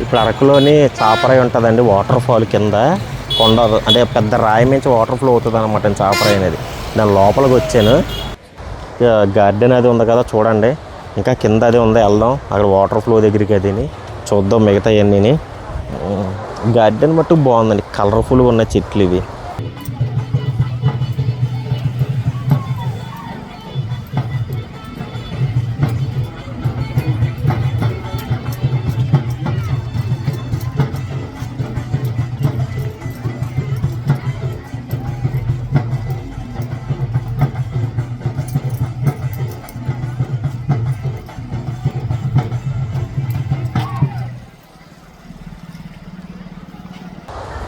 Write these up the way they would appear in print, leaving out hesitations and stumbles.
ఇప్పుడు అరకులోని చాపరాయి ఉంటుందండి, water fall కింద కొండ, అంటే పెద్ద రాయి నుంచి వాటర్ ఫ్లో అవుతుంది అనమాట చాపరాయి అనేది. దాని లోపలికి వచ్చాను. గార్డెన్ అది ఉంది కదా చూడండి, ఇంకా కింద అది ఉంది, వెళ్దాం అక్కడ వాటర్ ఫ్లో దగ్గరికి అది చూద్దాం మిగతా అన్నీ. గార్డెన్ మట్టుకు బాగుందండి, కలర్ఫుల్గా ఉన్న చెట్లు ఇవి.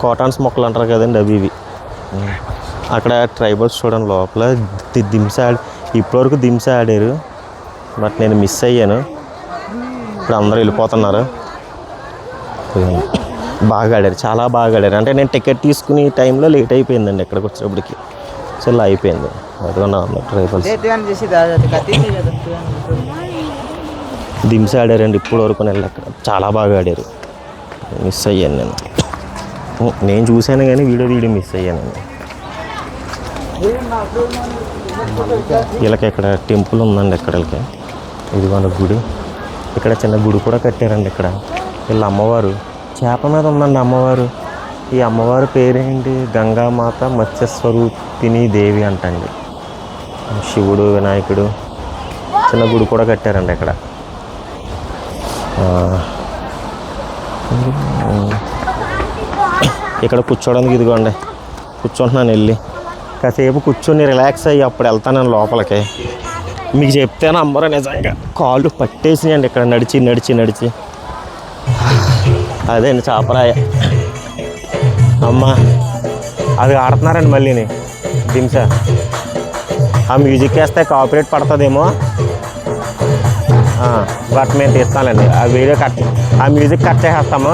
కాటన్స్ మొక్కలు అంటారు కదండి, అవి ఇవి. అక్కడ ట్రైబల్స్ చూడండి లోపల దింస ఇప్పటివరకు దింస ఆడారు, బట్ నేను మిస్ అయ్యాను. ఇప్పుడు అందరూ వెళ్ళిపోతున్నారు. బాగా ఆడారు, చాలా బాగా ఆడారు. అంటే నేను టికెట్ తీసుకునే టైంలో లేట్ అయిపోయిందండి ఇక్కడికి వచ్చేటప్పటికి, సో ఇలా అయిపోయింది. అదిగోండి ట్రైబల్స్ దింస ఆడారండి ఇప్పుడు వరకు. నేను అక్కడ చాలా బాగా ఆడారు, మిస్ అయ్యాను. నేను చూశాను కానీ వీడియో మిస్ అయ్యానండి. వీళ్ళకి ఇక్కడ టెంపుల్ ఉందండి ఇక్కడికి. ఇదిగోండి గుడి, ఇక్కడ చిన్న గుడి కూడా కట్టారండి. ఇక్కడ వీళ్ళ అమ్మవారు చేప మీద ఉందండి అమ్మవారు. ఈ అమ్మవారి పేరేంటి, గంగామాత మత్స్యస్వరూపిణి దేవి అంటండి. శివుడు వినాయకుడు చిన్న గుడి కూడా కట్టారండి ఇక్కడ. ఇక్కడ కూర్చోడానికి ఇదిగోండి కూర్చుంటున్నాను, వెళ్ళి కాసేపు కూర్చొని రిలాక్స్ అయ్యి అప్పుడు వెళ్తాను నేను లోపలికి. మీకు చెప్తేనే అమ్మరు, నిజంగా కాళ్ళు పట్టేసినాయండి ఇక్కడ నడిచి నడిచి నడిచి. అదే అండి చాపరాయ. అమ్మ అది ఆడుతున్నారండి మళ్ళీని దింస. ఆ మ్యూజిక్ వేస్తే కాపీరైట్ పడుతుందేమో, బట్ మేము తీస్తానండి ఆ వీడియో కట్, ఆ మ్యూజిక్ కట్ చేసేస్తాము,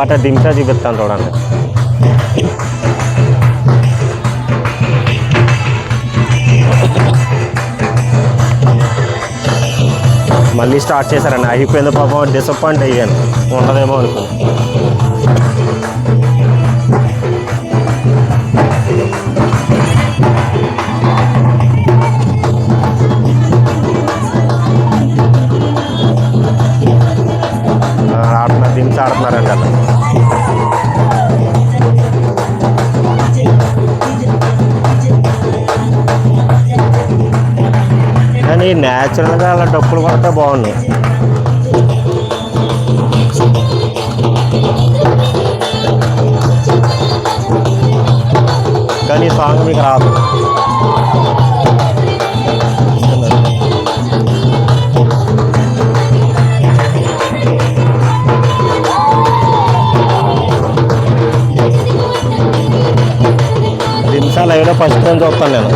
బట్ దింస చూపిస్తాను చూడండి. మళ్ళీ స్టార్ట్ చేశారండి, అయిపోయింది పాపం. డిసప్పాయింట్ అయ్యాను, ఉండదేమో అనుకుని. ఆడుతున్నారు, దించి ఆడుతున్నారండి అలా. కానీ న్యాచురల్గా అలా డప్పులు కొడితే బాగున్నాయి. కానీ ఈ సాంగ్ మీకు రాదు. దింసా లైవ్లో ఫస్ట్ టైం చూస్తాను నేను.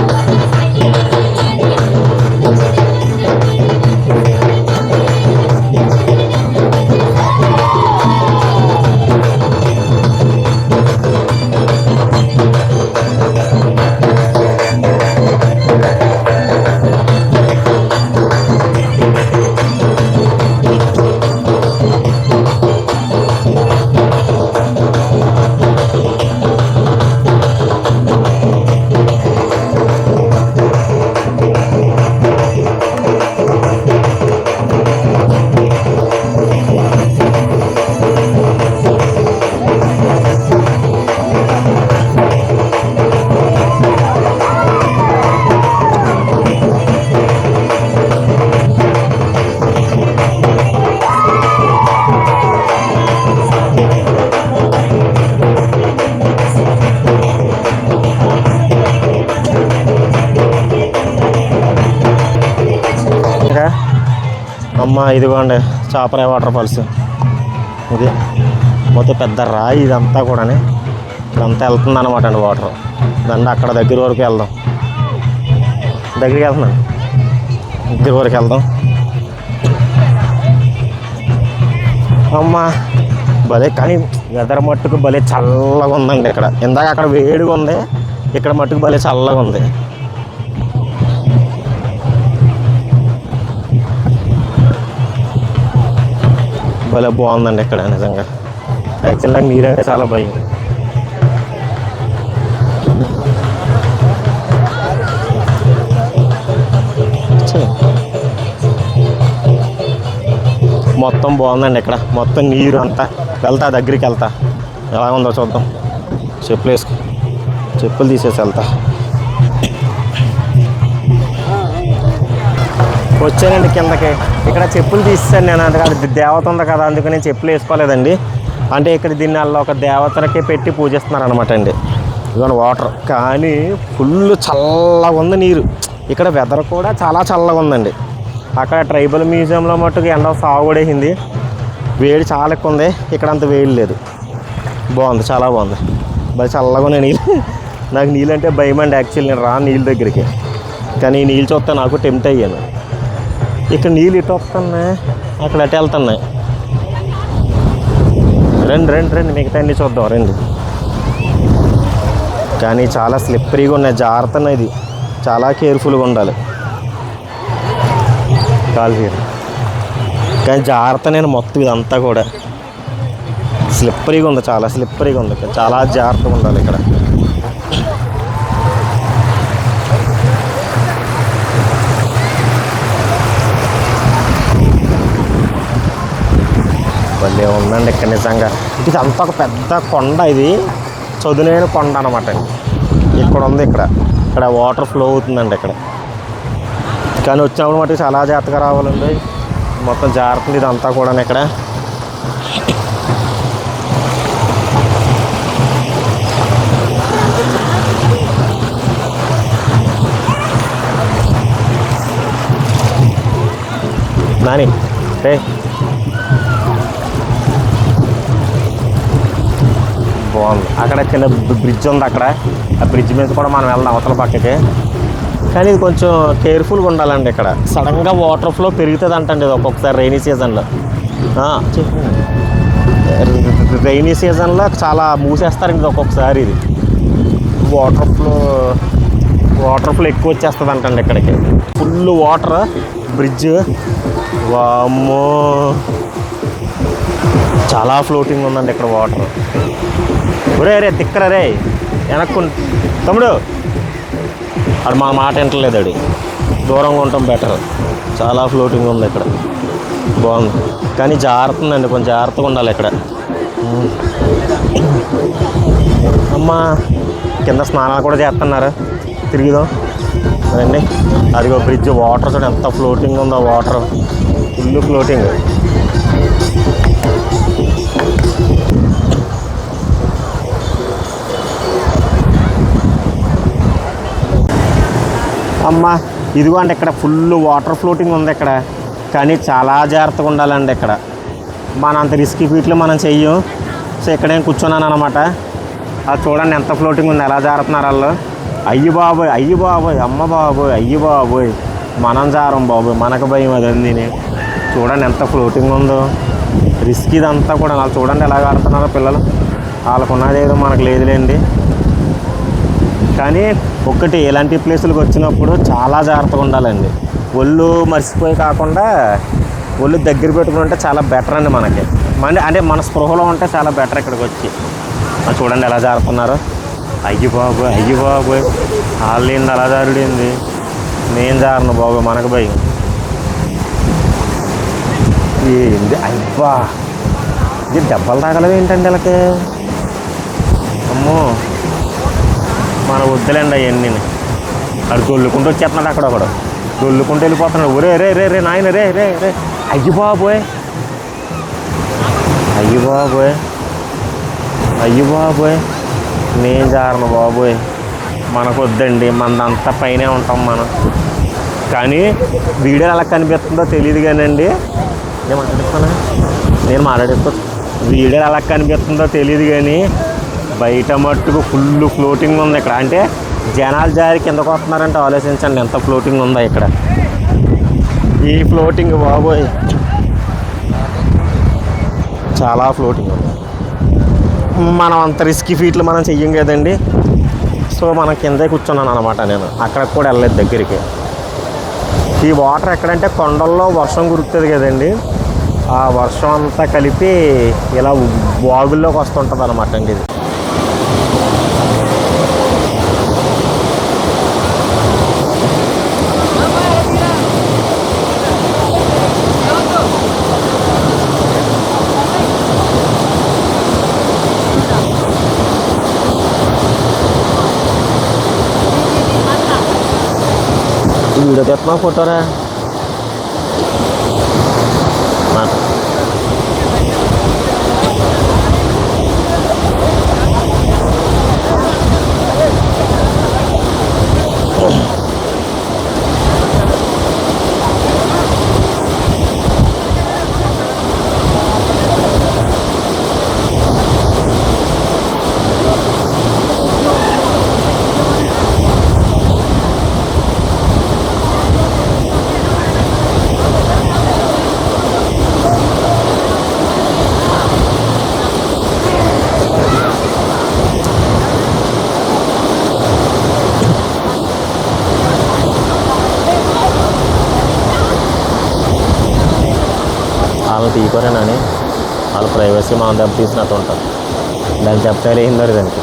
అమ్మ ఇదిగోండి చాపరాయి వాటర్ ఫాల్స్. ఇది మొత్తం పెద్ద రాయి ఇదంతా కూడా, ఇదంతా వెళ్తుంది అనమాట అండి వాటర్. దాన్ని అక్కడ దగ్గర వరకు వెళ్దాం, దగ్గరికి వెళ్తున్నాను, దగ్గర వరకు వెళ్దాం. అమ్మ భలే, కానీ వెదర్ మట్టుకు భలే చల్లగా ఉందండి ఇక్కడ. ఇందాక అక్కడ వేడిగా ఉంది, ఇక్కడ మట్టుకు భలే చల్లగా ఉంది. భలే బాగుందండి ఇక్కడ నిజంగా. యాక్చువల్గా నీరంటే చాలా భయం. మొత్తం బాగుందండి ఇక్కడ, మొత్తం నీరు అంతా. వెళ్తా దగ్గరికి, వెళ్తా ఎలా ఉందో చూద్దాం. చెప్పులు వేసుకో, చెప్పులు తీసేసి వెళ్తా. వచ్చానండి కిందకి. ఇక్కడ చెప్పులు తీసేసాను నేను, అందుకని దేవత ఉంది కదా అందుకని నేను చెప్పులు వేసుకోలేదండి. అంటే ఇక్కడ దీన్ని అలా ఒక దేవతలకే పెట్టి పూజిస్తున్నారు అనమాట అండి. ఇదిగోండి వాటర్, కానీ ఫుల్ చల్లగా ఉంది నీరు. ఇక్కడ వెదర్ కూడా చాలా చల్లగా ఉందండి. అక్కడ ట్రైబల్ మ్యూజియంలో మట్టుకు ఎండ సాగుడేసింది, వేడి చాలా ఎక్కువ ఉంది. ఇక్కడ అంత వేడి లేదు, బాగుంది, చాలా బాగుంది. బాగా చల్లగా ఉన్నాయి నీళ్ళు. నాకు నీళ్ళు అంటే భయం అండి యాక్చువల్లీ, నేను రాను నీళ్ళ దగ్గరికి. కానీ ఈ నీళ్ళు చూస్తే నాకు టెంప్ట్ అయ్యాను. ఇక్కడ నీళ్ళు ఇటు వస్తున్నాయి, అక్కడ అటు వెళ్తున్నాయి. రండి రండి రండి, మిగతా అన్నీ చూద్దాం రండి. కానీ చాలా స్లిప్పరీగా ఉన్నాయి, జాగ్రత్త. ఇది చాలా కేర్ఫుల్గా ఉండాలి కాలు. కానీ జాగ్రత్త, నేను మొత్తం ఇదంతా కూడా స్లిప్పరీగా ఉంది, చాలా స్లిప్పరీగా ఉంది. చాలా జాగ్రత్తగా ఉండాలి ఇక్కడ. భలే ఉందండి ఇక్కడ నిజంగా. ఇది అంతా ఒక పెద్ద కొండ, ఇది చదునైన కొండ అనమాట అండి. ఇక్కడ ఉంది, ఇక్కడ వాటర్ ఫ్లో అవుతుందండి ఇక్కడ. కానీ వచ్చినప్పుడు మటుకు చాలా జాగ్రత్తగా రావాలండి, మొత్తం జాగ్రత్త ఇదంతా కూడా ఇక్కడ. నాని రే, బాగుంది. అక్కడ చిన్న బ్రిడ్జ్ ఉంది, అక్కడ ఆ బ్రిడ్జ్ మీద కూడా మనం వెళ్దాం అవతల పక్కకి. కానీ ఇది కొంచెం కేర్ఫుల్గా ఉండాలండి. ఇక్కడ సడన్గా వాటర్ ఫ్లో పెరుగుతుంది అంటండి ఇది ఒక్కొక్కసారి రైనీ సీజన్లో. రైనీ సీజన్లో చాలా మూసేస్తారు ఇది ఒక్కొక్కసారి. ఇది వాటర్ ఫ్లో ఎక్కువ వచ్చేస్తుంది అంటండి ఇక్కడికి. ఫుల్ వాటర్, బ్రిడ్జ్, వామ్మో చాలా ఫ్లోటింగ్ ఉందండి ఇక్కడ వాటర్. ఒరే రే తిక్కరా రే, వెనక్కు తమ్ముడు. అది మా మాట వింటలేదు, అది దూరంగా ఉండటం బెటర్. చాలా ఫ్లోటింగ్ ఉంది ఇక్కడ, బాగుంది. కానీ జాగ్రత్త ఉందండి, కొంచెం జాగ్రత్తగా ఉండాలి ఇక్కడ. అమ్మా కింద స్నానాలు కూడా చేస్తున్నారు, తిరిగిదాం రండి. అదిగో బ్రిడ్జ్, వాటర్ చూడండి ఎంత ఫ్లోటింగ్ ఉందో, వాటర్ ఫుల్ ఫ్లోటింగ్. అమ్మ ఇదిగో అండి ఇక్కడ ఫుల్ వాటర్ ఫ్లోటింగ్ ఉంది ఇక్కడ. కానీ చాలా జాగ్రత్తగా ఉండాలండి ఇక్కడ. మన అంత రిస్కీ ఫీట్లు మనం చెయ్యం. సో ఇక్కడేం కూర్చున్నాను అనమాట. అది చూడండి ఎంత ఫ్లోటింగ్ ఉంది, ఎలా జారుతున్నారు వాళ్ళు. అయ్యి బాబోయ్, అయ్యి బాబోయ్, అమ్మ బాబోయ్, అయ్యి బాబోయ్, మనం జారం బాబోయ్, మనకు భయం అదండి. చూడండి ఎంత ఫ్లోటింగ్ ఉందో, రిస్క్ ఇదంతా కూడా. వాళ్ళు చూడండి ఎలా ఆడుతున్నారో పిల్లలు. వాళ్ళకున్నది ఏదో మనకు లేదులేండి. కానీ ఒకటి ఇలాంటి ప్లేసులకు వచ్చినప్పుడు చాలా జాగ్రత్తగా ఉండాలండి. ఒళ్ళు మర్చిపోయి కాకుండా ఒళ్ళు దగ్గర పెట్టుకుని ఉంటే చాలా బెటర్ అండి మనకి. అంటే మన స్పృహలో ఉంటే చాలా బెటర్ ఇక్కడికి వచ్చి. చూడండి ఎలా జారుతున్నారు. అయ్యి బాబోయ్, అయ్యి బాబోయ్, వాళ్ళేంది అలా జారుడింది, నేను జారను బాబోయ్, మనకు భయం ఏంది. అయ్యా ఇది దెబ్బలు తాగలవి ఏంటండి వీళ్ళకి, అమ్మో మన వద్దులేండి అవన్నీ. అక్కడ దొల్లుకుంటూ వచ్చేస్తున్నాడు, అక్కడొకడు దొల్లుకుంటూ వెళ్ళిపోతున్నాడు. ఒరే రే రే రే నాయన రే రే రే, అయ్యి బాబోయ్, అయ్యి బాబోయ్, అయ్యి బాబోయ్, నేను జారను బాబోయ్, మనకు వద్దండి, మనదంతా పైనే ఉంటాం మనం. కానీ వీడియో ఎలా కనిపిస్తుందో తెలియదు కానండి, నేను మాట్లాడిస్తా. వీడియో ఎలా కనిపిస్తుందో తెలియదు కానీ బయట మట్టుకు ఫుల్ ఫ్లోటింగ్ ఉంది ఇక్కడ. అంటే జనాలు జారి కిందకు వస్తున్నారంటే ఆలోచించండి ఎంత ఫ్లోటింగ్ ఉందో ఇక్కడ. ఈ ఫ్లోటింగ్ బాబోయ్ చాలా ఫ్లోటింగ్ ఉంది. మనం అంత రిస్కీ ఫీట్లు మనం చెయ్యం కదండి. సో మనం కిందే కూర్చున్నాను అనమాట. నేను అక్కడికి కూడా వెళ్ళలేదు దగ్గరికి. ఈ వాటర్ ఎక్కడంటే కొండల్లో వర్షం కురుతుంది కదండి, ఆ వర్షం అంతా కలిపి ఇలా వాగుల్లోకి వస్తుంటుంది అనమాట అండి ఇది. వీడియో తీస్తున్నా ఫోటోరా వాళ్ళని తీకోరేనని వాళ్ళ ప్రైవసీ మనం దెబ్బ తీసినట్టు ఉంటుంది. దాన్ని చెప్తే ఏందో దానికి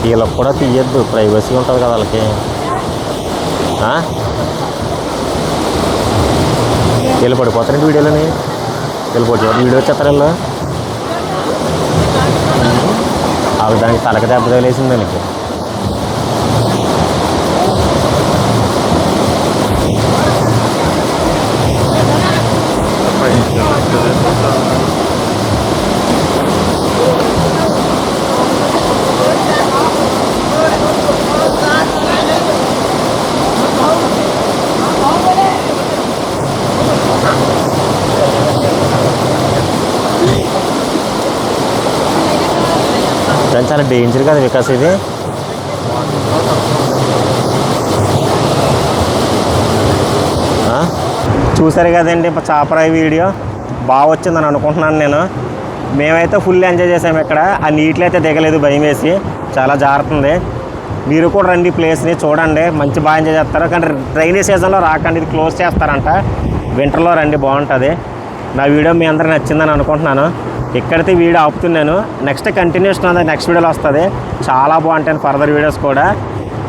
వీళ్ళకి కూడా తీయద్దు, ప్రైవసీ ఉంటుంది కదా వాళ్ళకి. వీళ్ళు పడిపోతారండి వీడియోలని, వీళ్ళు పడిపోతారు వీడియో వచ్చేస్తారు వీళ్ళు. వాళ్ళు దానికి తలక దెబ్బ తగిలేసింది దానికి. చాలా డేంజర్ కదా వికాస్ ఇది. చూసారు కదండి చాపరాయి వీడియో బాగా వచ్చిందని అనుకుంటున్నాను నేను. మేమైతే ఫుల్ ఎంజాయ్ చేసాము ఇక్కడ. ఆ నీటిలో అయితే దిగలేదు, భయం వేసి. చాలా జారుతుంది. మీరు కూడా రండి, ప్లేస్ని చూడండి, మంచి బాగా ఎంజాయ్ చేస్తారు. కానీ రైనీ సీజన్లో రాకండి, ఇది క్లోజ్ చేస్తారంట. వింటర్లో రండి, బాగుంటుంది. నా వీడియో మీ అందరికి నచ్చిందని అనుకుంటున్నాను. ఇక్కడితే వీడియో ఆపుతున్నాను. నెక్స్ట్ కంటిన్యూషన్ అనేది నెక్స్ట్ వీడియోలో వస్తుంది. చాలా బాగుంటాయి ఫర్దర్ వీడియోస్ కూడా.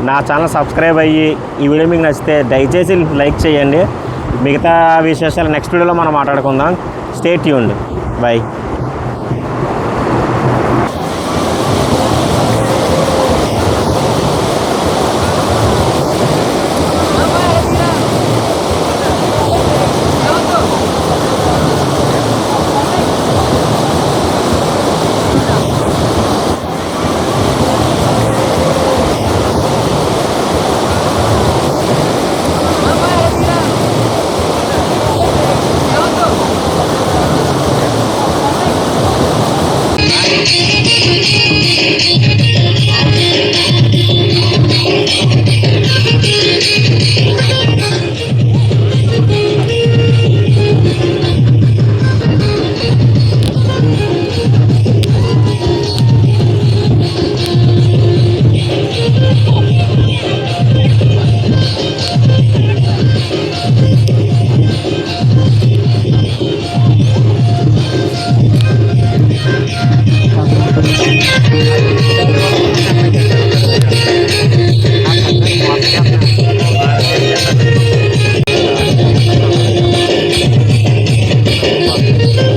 నా ఛానల్ సబ్స్క్రైబ్ అయ్యి ఈ వీడియో మీకు నచ్చితే దయచేసి లైక్ చేయండి. మిగతా విశేషాలు నెక్స్ట్ వీడియోలో మనం మాట్లాడుకుందాం. Stay tuned. బై.